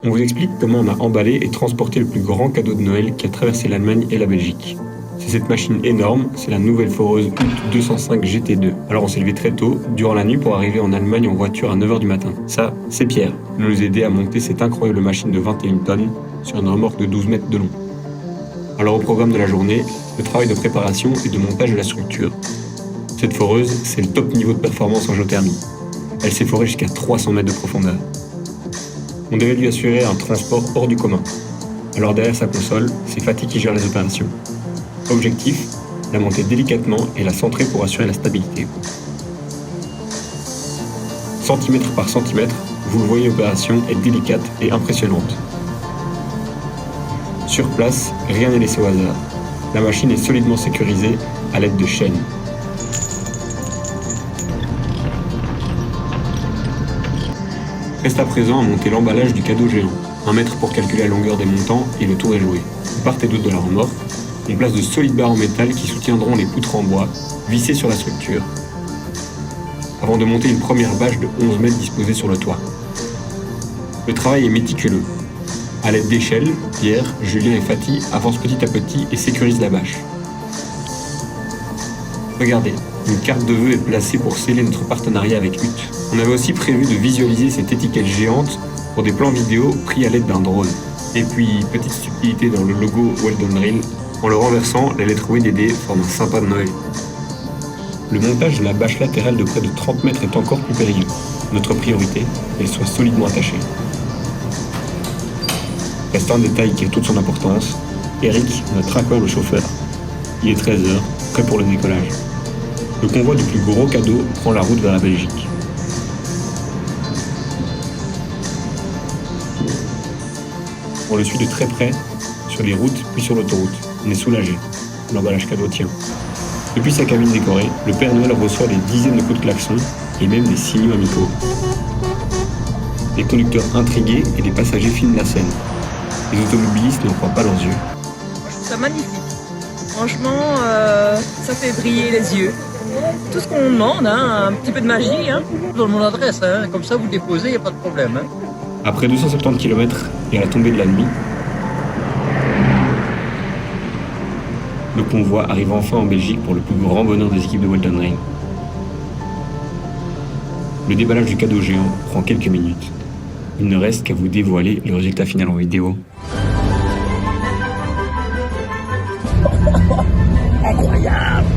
On vous explique comment on a emballé et transporté le plus grand cadeau de Noël qui a traversé l'Allemagne et la Belgique. C'est cette machine énorme, c'est la nouvelle foreuse Ut 205 GT2. Alors on s'est levé très tôt, durant la nuit, pour arriver en Allemagne en voiture à 9h du matin. Ça, c'est Pierre, qui nous a aidé à monter cette incroyable machine de 21 tonnes sur une remorque de 12 mètres de long. Alors au programme de la journée, le travail de préparation et de montage de la structure. Cette foreuse, c'est le top niveau de performance en géothermie. Elle s'est forée jusqu'à 300 mètres de profondeur. On devait lui assurer un transport hors du commun. Alors derrière sa console, c'est Fatih qui gère les opérations. Objectif, la monter délicatement et la centrer pour assurer la stabilité. Centimètre par centimètre, vous le voyez, l'opération est délicate et impressionnante. Sur place, rien n'est laissé au hasard. La machine est solidement sécurisée à l'aide de chaînes. Reste à présent à monter l'emballage du cadeau géant. 1 mètre pour calculer la longueur des montants et le tour est joué. De part et d'autre de la remorque, on place de solides barres en métal qui soutiendront les poutres en bois, vissées sur la structure. Avant de monter une première bâche de 11 mètres disposée sur le toit. Le travail est méticuleux. À l'aide d'échelles, Pierre, Julien et Fatih avancent petit à petit et sécurisent la bâche. Regardez, une carte de vœux est placée pour sceller notre partenariat avec Ut. On avait aussi prévu de visualiser cette étiquette géante pour des plans vidéo pris à l'aide d'un drone. Et puis, petite subtilité dans le logo Well Done Drill, en le renversant, les lettres WDD forment un sympa de Noël. Le montage de la bâche latérale de près de 30 mètres est encore plus périlleux. Notre priorité, qu'elle soit solidement attachée. Reste un détail qui a toute son importance, Eric, notre incroyable chauffeur. Il est 13h, prêt pour le décollage. Le convoi du plus gros cadeau prend la route vers la Belgique. On le suit de très près, sur les routes puis sur l'autoroute. On est soulagé, l'emballage cadeau tient. Depuis sa cabine décorée, le Père Noël reçoit des dizaines de coups de klaxon et même des signaux amicaux. Des conducteurs intrigués et des passagers filment la scène. Les automobilistes n'en croient pas leurs yeux. Je trouve ça magnifique. Franchement, ça fait briller les yeux. Tout ce qu'on demande, un petit peu de magie. Je donne mon adresse, comme ça vous déposez, il n'y a pas de problème. Après 270 km et à la tombée de la nuit, le convoi arrive enfin en Belgique pour le plus grand bonheur des équipes de Well Done Drill. Le déballage du cadeau géant prend quelques minutes. Il ne reste qu'à vous dévoiler le résultat final en vidéo. Incroyable.